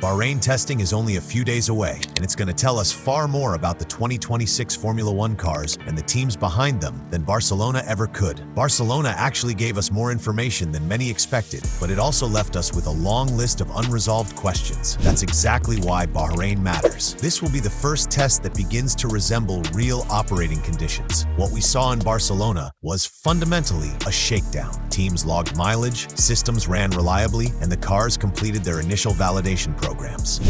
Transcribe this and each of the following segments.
Bahrain testing is only a few days away, and it's going to tell us far more about the 2026 Formula One cars and the teams behind them than Barcelona ever could. Barcelona actually gave us more information than many expected, but it also left us with a long list of unresolved questions. That's exactly why Bahrain matters. This will be the first test that begins to resemble real operating conditions. What we saw in Barcelona was fundamentally a shakedown. Teams logged mileage, systems ran reliably, and the cars completed their initial validation programs.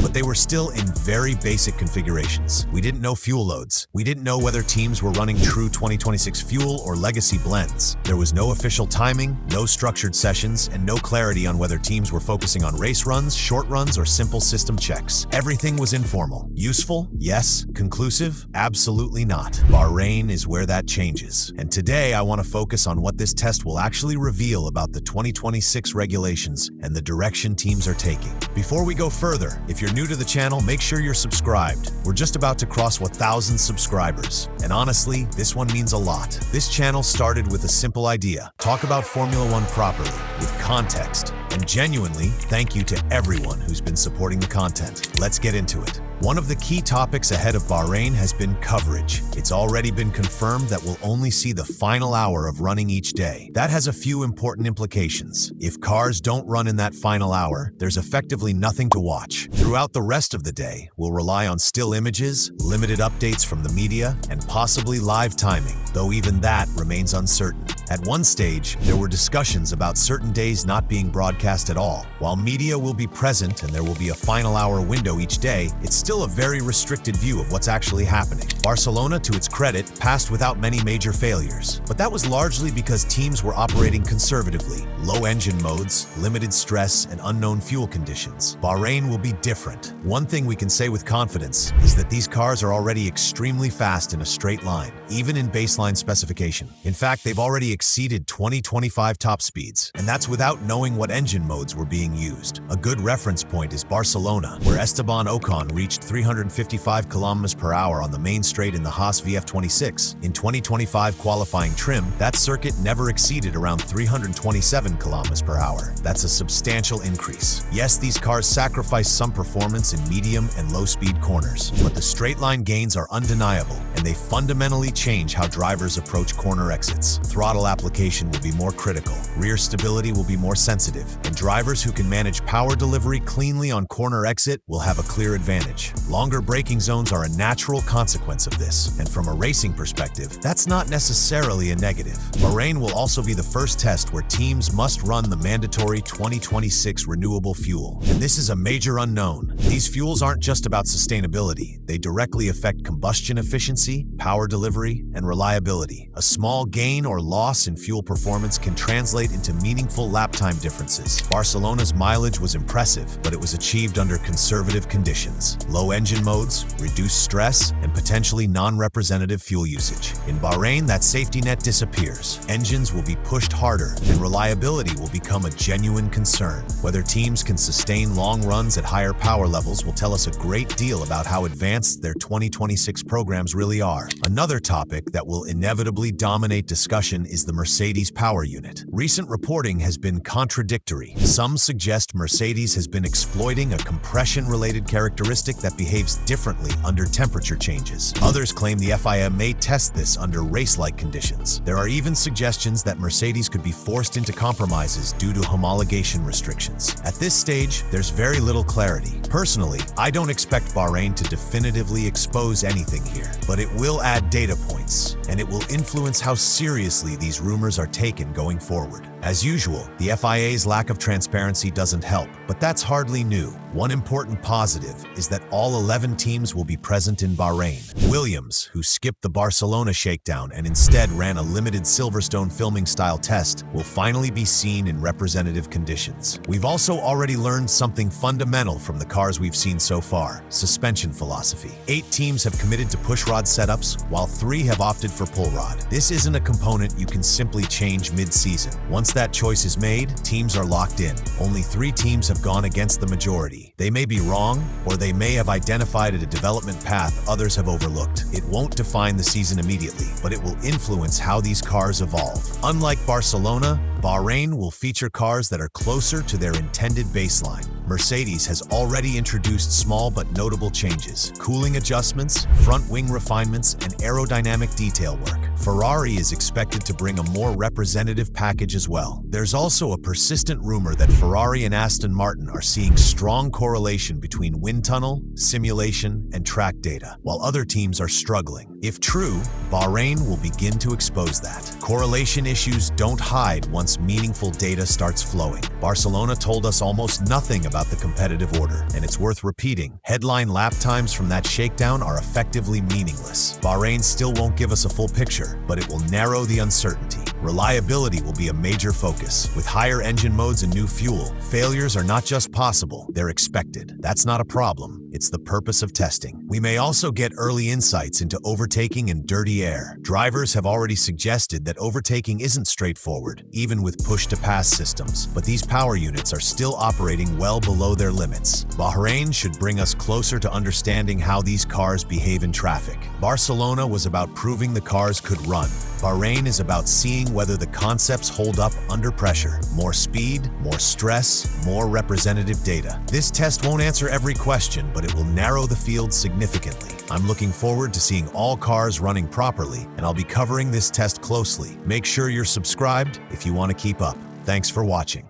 But they were still in very basic configurations. We didn't know fuel loads. We didn't know whether teams were running true 2026 fuel or legacy blends. There was no official timing, no structured sessions, and no clarity on whether teams were focusing on race runs, short runs, or simple system checks. Everything was informal. Useful? Yes. Conclusive? Absolutely not. Bahrain is where that changes. And today I want to focus on what this test will actually reveal about the 2026 regulations and the direction teams are taking. Before we go further, if you're new to the channel, make sure you're subscribed. We're just about to cross 1,000 subscribers. And honestly, this one means a lot. This channel started with a simple idea: talk about Formula One properly, with context. And genuinely, thank you to everyone who's been supporting the content. Let's get into it. One of the key topics ahead of Bahrain has been coverage. It's already been confirmed that we'll only see the final hour of running each day. That has a few important implications. If cars don't run in that final hour, there's effectively nothing to watch. Throughout the rest of the day, we'll rely on still images, limited updates from the media, and possibly live timing, though even that remains uncertain. At one stage, there were discussions about certain days not being broadcast at all. While media will be present and there will be a final hour window each day, it's still a very restricted view of what's actually happening. Barcelona, to its credit, passed without many major failures, but that was largely because teams were operating conservatively. Low engine modes, limited stress, and unknown fuel conditions. Bahrain will be different. One thing we can say with confidence is that these cars are already extremely fast in a straight line, even in baseline specification. In fact, they've already exceeded 2025 top speeds, and that's without knowing what engine modes were being used. A good reference point is Barcelona, where Esteban Ocon reached 355 km per hour on the main straight in the Haas VF26. In 2025 qualifying trim, that circuit never exceeded around 327 km per hour. That's a substantial increase. Yes, these cars sacrifice some performance in medium and low-speed corners, but the straight-line gains are undeniable, and they fundamentally change how drivers approach corner exits. Throttle application will be more critical, rear stability will be more sensitive, and drivers who can manage power delivery cleanly on corner exit will have a clear advantage. Longer braking zones are a natural consequence of this, and from a racing perspective, that's not necessarily a negative. Bahrain will also be the first test where teams must run the mandatory 2026 renewable fuel, and this is a major unknown. These fuels aren't just about sustainability, they directly affect combustion efficiency, power delivery, and reliability. A small gain or loss in fuel performance can translate into meaningful lap time differences. Barcelona's mileage was impressive, but it was achieved under conservative conditions. Low engine modes, reduced stress, and potentially non-representative fuel usage. In Bahrain, that safety net disappears. Engines will be pushed harder, and reliability will become a genuine concern. Whether teams can sustain long runs at higher power levels will tell us a great deal about how advanced their 2026 programs really are. Another topic that will inevitably dominate discussion is the Mercedes power unit. Recent reporting has been contradictory. Some suggest Mercedes has been exploiting a compression-related characteristic that behaves differently under temperature changes. Others claim the FIA may test this under race-like conditions. There are even suggestions that Mercedes could be forced into compromises due to homologation restrictions. At this stage, there's very little clarity. Personally, I don't expect Bahrain to definitively expose anything here, but it will add data points, and it will influence how seriously these rumors are taken going forward. As usual, the FIA's lack of transparency doesn't help, but that's hardly new. One important positive is that all 11 teams will be present in Bahrain. Williams, who skipped the Barcelona shakedown and instead ran a limited Silverstone filming-style test, will finally be seen in representative conditions. We've also already learned something fundamental from the cars we've seen so far: suspension philosophy. 8 teams have committed to pushrod setups, while 3 have opted for pull rod. This isn't a component you can simply change mid-season. Once that choice is made, teams are locked in. Only 3 teams have gone against the majority. They may be wrong, or they may have identified a development path others have overlooked. It won't define the season immediately, but it will influence how these cars evolve. Unlike Barcelona, Bahrain will feature cars that are closer to their intended baseline. Mercedes has already introduced small but notable changes: cooling adjustments, front wing refinements, and aerodynamic detail work. Ferrari is expected to bring a more representative package as well. There's also a persistent rumor that Ferrari and Aston Martin are seeing strong correlation between wind tunnel, simulation, and track data, while other teams are struggling. If true, Bahrain will begin to expose that. Correlation issues don't hide once meaningful data starts flowing. Barcelona told us almost nothing about the competitive order, and it's worth repeating. Headline lap times from that shakedown are effectively meaningless. Bahrain still won't give us a full picture, but it will narrow the uncertainty. Reliability will be a major focus. With higher engine modes and new fuel, failures are not just possible, they're expected. That's not a problem, it's the purpose of testing. We may also get early insights into overtaking in dirty air. Drivers have already suggested that overtaking isn't straightforward, even with push-to-pass systems, but these power units are still operating well below their limits. Bahrain should bring us closer to understanding how these cars behave in traffic. Barcelona was about proving the cars could run. Bahrain is about seeing whether the concepts hold up under pressure. More speed, more stress, more representative data. This test won't answer every question, but it will narrow the field significantly. I'm looking forward to seeing all cars running properly, and I'll be covering this test closely. Make sure you're subscribed if you want to keep up. Thanks for watching.